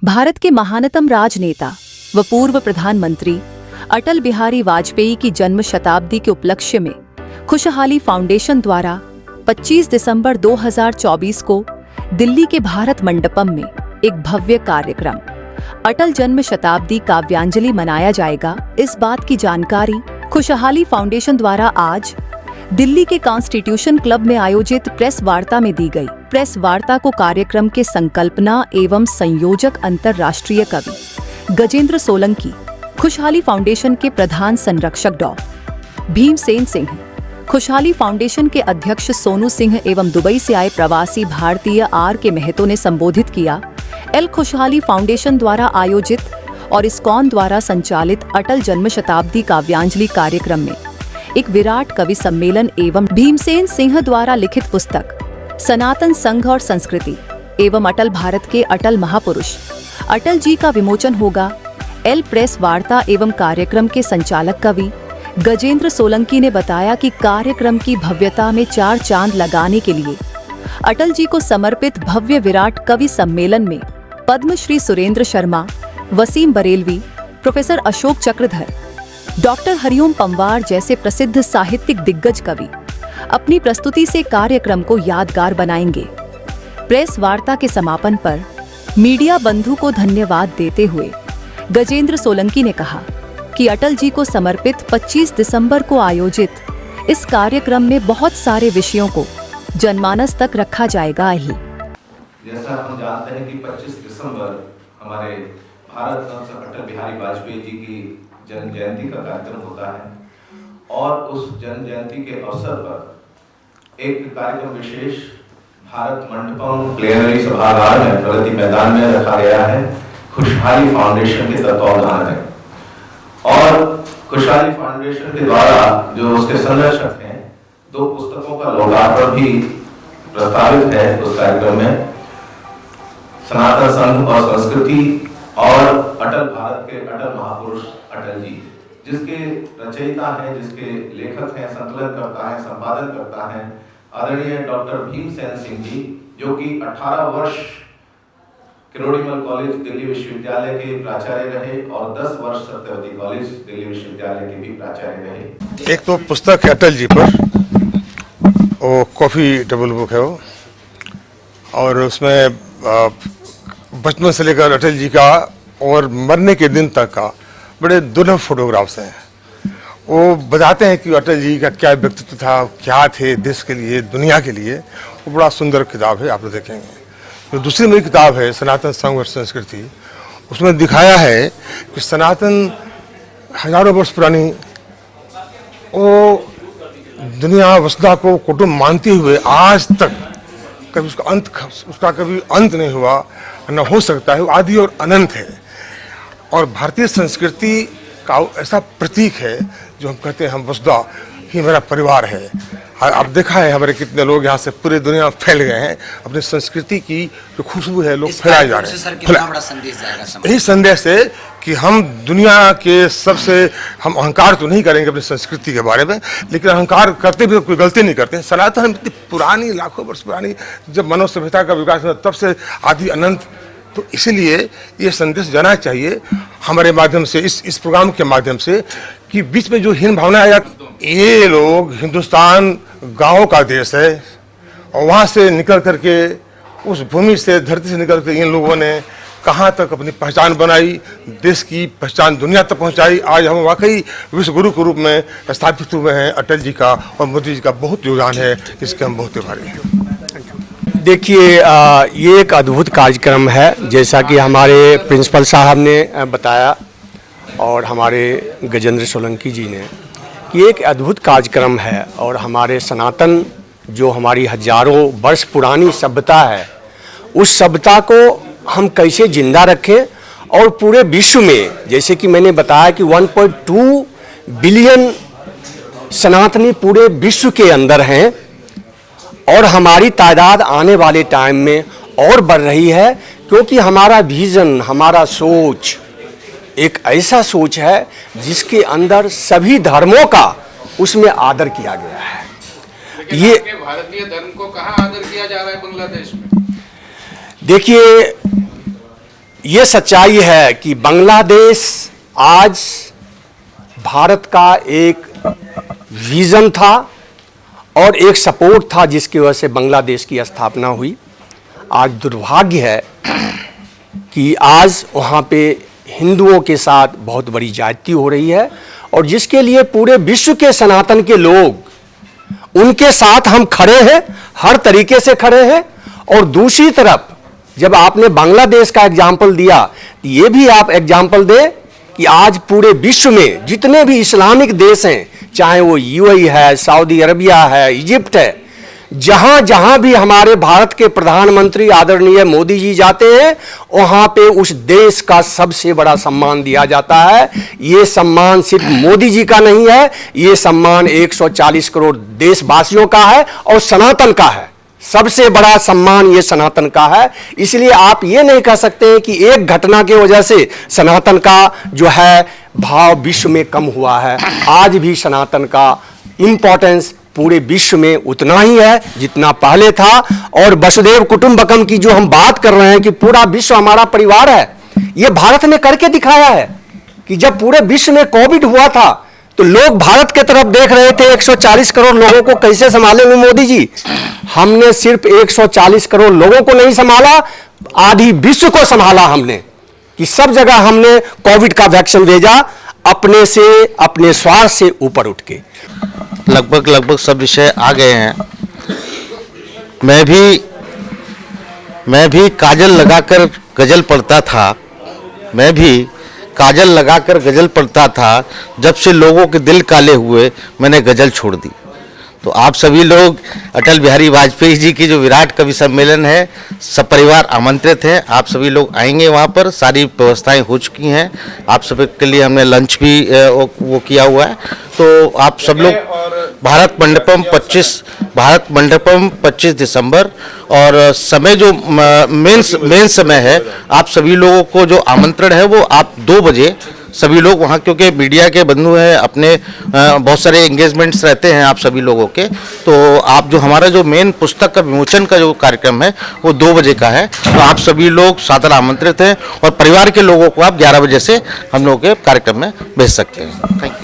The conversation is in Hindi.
भारत के महानतम राजनेता व पूर्व प्रधानमंत्री अटल बिहारी वाजपेयी की जन्म शताब्दी के उपलक्ष्य में खुशहाली फाउंडेशन द्वारा 25 दिसंबर 2024 को दिल्ली के भारत मंडपम में एक भव्य कार्यक्रम अटल जन्म शताब्दी काव्यांजलि मनाया जाएगा। इस बात की जानकारी खुशहाली फाउंडेशन द्वारा आज दिल्ली के कॉन्स्टिट्यूशन क्लब में आयोजित प्रेस वार्ता में दी गई। प्रेस वार्ता को कार्यक्रम के संकल्पना एवं संयोजक अंतर्राष्ट्रीय कवि गजेंद्र सोलंकी, खुशहाली फाउंडेशन के प्रधान संरक्षक डॉ. भीमसेन सिंह, खुशहाली फाउंडेशन के अध्यक्ष सोनू सिंह एवं दुबई से आए प्रवासी भारतीय आर के महतो ने संबोधित किया। खुशहाली फाउंडेशन द्वारा आयोजित और इस्कॉन द्वारा संचालित अटल जन्म शताब्दी काव्यांजलि कार्यक्रम में एक विराट कवि सम्मेलन एवं भीमसेन सिंह द्वारा लिखित पुस्तक सनातन संघ और संस्कृति एवं अटल भारत के अटल महापुरुष अटल जी का विमोचन होगा। प्रेस वार्ता एवं कार्यक्रम के संचालक कवि गजेंद्र सोलंकी ने बताया कि कार्यक्रम की भव्यता में 4 चांद लगाने के लिए अटल जी को समर्पित भव्य विराट कवि सम्मेलन में पद्मश्री सुरेंद्र शर्मा, वसीम बरेलवी, प्रोफेसर अशोक चक्रधर, डॉक्टर हरिओम पंवार जैसे प्रसिद्ध साहित्यिक दिग्गज कवि अपनी प्रस्तुति से कार्यक्रम को यादगार बनाएंगे। प्रेस वार्ता के समापन पर मीडिया बंधु को धन्यवाद देते हुए गजेंद्र सोलंकी ने कहा कि अटल जी को समर्पित 25 दिसंबर को आयोजित इस कार्यक्रम में बहुत सारे विषयों को जनमानस तक रखा जाएगा। जैसा हम जानते हैं कि 25 दिसंबर हमारे भारत रत्न अटल बिहारी वाजपेयी जी की जन्म जयंती का कार्यक्रम होता है और उस जन्म जयंती के अवसर पर एक कार्यक्रम विशेष भारत मंडपम प्लेनरी सभागार में प्रगति मैदान में रखा गया है खुशहाली फाउंडेशन के तत्वावधान में। और खुशहाली फाउंडेशन के द्वारा जो उसके संरक्षक हैं 2 पुस्तकों का लोकार्पण भी प्रस्तावित है उस कार्यक्रम में, सनातन संघ और संस्कृति और अटल भारत के अटल महापुरुष अटल जी, जिसके रचयिता हैं, जिसके लेखक हैं, संकलन करता है, संपादन करता है आदरणीय डॉक्टर भीमसेन सिंह जी, जो कि 18 वर्ष किरोड़ीमल कॉलेज दिल्ली विश्वविद्यालय के प्राचार्य रहे और 10 वर्ष सत्यवती कॉलेज दिल्ली विश्वविद्यालय के भी प्राचार्य रहे। एक तो पुस्तक है अटल जी पर, वो कॉफी डबल बुक है वो, और उसमें बचपन से लेकर अटल जी का और मरने के दिन तक का बड़े दुर्लभ फोटोग्राफ्स हैं। वो बताते हैं कि अटल जी का क्या व्यक्तित्व था, क्या थे देश के लिए, दुनिया के लिए। वो बड़ा सुंदर किताब है, आप लोग देखेंगे। तो दूसरी मेरी किताब है सनातन संघ और संस्कृति, उसमें दिखाया है कि सनातन हजारों वर्ष पुरानी वो दुनिया वसुधा को कुटुंब मानते हुए आज तक कभी उसका कभी अंत नहीं हुआ, न हो सकता है, वो आदि और अनंत है। और भारतीय संस्कृति का ऐसा प्रतीक है जो हम कहते हैं हम वसुधा ही मेरा परिवार है। आप देखा है हमारे कितने लोग यहाँ से पूरे दुनिया में फैल गए हैं, अपनी संस्कृति की जो खुशबू है लोग फैलाए जा रहे हैं। यही संदेश है कि हम दुनिया के सबसे, हम अहंकार तो नहीं करेंगे अपनी संस्कृति के बारे में, लेकिन अहंकार करते भी तो कोई गलती नहीं करते। सनातन इतनी पुरानी, लाखों वर्ष पुरानी, जब मानव सभ्यता का विकास हुआ तब से आदि अनंत, तो इसीलिए ये संदेश जाना चाहिए हमारे माध्यम से, इस प्रोग्राम के माध्यम से, कि बीच में जो हीन भावना आया, ये लोग, हिंदुस्तान गांवों का देश है और वहाँ से निकल करके, उस भूमि से, धरती से निकल कर इन लोगों ने कहाँ तक अपनी पहचान बनाई, देश की पहचान दुनिया तक पहुँचाई। आज हम वाकई विश्व गुरु के रूप में स्थापित हुए हैं। अटल जी का और मोदी जी का बहुत योगदान है, इसके हम बहुत आभारी हैं। देखिए, ये एक अद्भुत कार्यक्रम है, जैसा कि हमारे प्रिंसिपल साहब ने बताया और हमारे गजेंद्र सोलंकी जी ने, कि एक अद्भुत कार्यक्रम है। और हमारे सनातन, जो हमारी हजारों वर्ष पुरानी सभ्यता है, उस सभ्यता को हम कैसे जिंदा रखें और पूरे विश्व में, जैसे कि मैंने बताया कि 1.2 बिलियन सनातनी पूरे विश्व के अंदर हैं और हमारी तादाद आने वाले टाइम में और बढ़ रही है, क्योंकि हमारा विजन, हमारा सोच एक ऐसा सोच है जिसके अंदर सभी धर्मों का उसमें आदर किया गया है। ये भारतीय धर्म को कहाँ आदर किया जा रहा है बांग्लादेश में? देखिए, ये सच्चाई है कि बांग्लादेश आज भारत का एक विजन था और एक सपोर्ट था जिसकी वजह से बांग्लादेश की स्थापना हुई। आज दुर्भाग्य है कि आज वहाँ पे हिंदुओं के साथ बहुत बड़ी ज्यादती हो रही है और जिसके लिए पूरे विश्व के सनातन के लोग उनके साथ हम खड़े हैं, हर तरीके से खड़े हैं। और दूसरी तरफ जब आपने बांग्लादेश का एग्जाम्पल दिया, ये भी आप एग्जाम्पल दें कि आज पूरे विश्व में जितने भी इस्लामिक देश हैं, चाहे वो यूएई है, सऊदी अरबिया है, इजिप्ट है, जहां जहां भी हमारे भारत के प्रधानमंत्री आदरणीय मोदी जी जाते हैं, वहां पे उस देश का सबसे बड़ा सम्मान दिया जाता है। ये सम्मान सिर्फ मोदी जी का नहीं है, ये सम्मान 140 करोड़ देशवासियों का है और सनातन का है। सबसे बड़ा सम्मान ये सनातन का है। इसलिए आप ये नहीं कह सकते कि एक घटना की वजह से सनातन का जो है भाव विश्व में कम हुआ है। आज भी सनातन का इंपॉर्टेंस पूरे विश्व में उतना ही है जितना पहले था। और वसुधैव कुटुंबकम की जो हम बात कर रहे हैं कि पूरा विश्व हमारा परिवार है, ये भारत ने करके दिखाया है कि जब पूरे विश्व में कोविड हुआ था तो लोग भारत के तरफ देख रहे थे, 140 करोड़ लोगों को कैसे संभालेंगे मोदी जी। हमने सिर्फ 140 करोड़ लोगों को नहीं संभाला, आधी विश्व को संभाला हमने, कि सब जगह हमने कोविड का वैक्सीन भेजा अपने से, अपने स्वार्थ से ऊपर उठ के। लगभग सब विषय आ गए हैं। मैं भी काजल लगाकर गजल पढ़ता था, मैं भी काजल लगाकर गजल पढ़ता था, जब से लोगों के दिल काले हुए मैंने गजल छोड़ दी। तो आप सभी लोग अटल बिहारी वाजपेयी जी की जो विराट कवि सम्मेलन है, सब परिवार आमंत्रित हैं। आप सभी लोग आएंगे, वहाँ पर सारी व्यवस्थाएं हो चुकी हैं। आप सभी के लिए हमने लंच भी वो किया हुआ है। तो आप सब लोग भारत मंडपम 25 दिसंबर, और समय जो मेन समय है, आप सभी लोगों को जो आमंत्रण है वो आप 2 बजे सभी लोग वहाँ, क्योंकि मीडिया के बंधु हैं, अपने बहुत सारे एंगेजमेंट्स रहते हैं आप सभी लोगों के। तो आप जो हमारा जो मेन पुस्तक का विमोचन का जो कार्यक्रम है वो 2 बजे का है। तो आप सभी लोग सादर आमंत्रित हैं और परिवार के लोगों को आप 11 बजे से हम लोगों के कार्यक्रम में भेज सकते हैं। Thank you.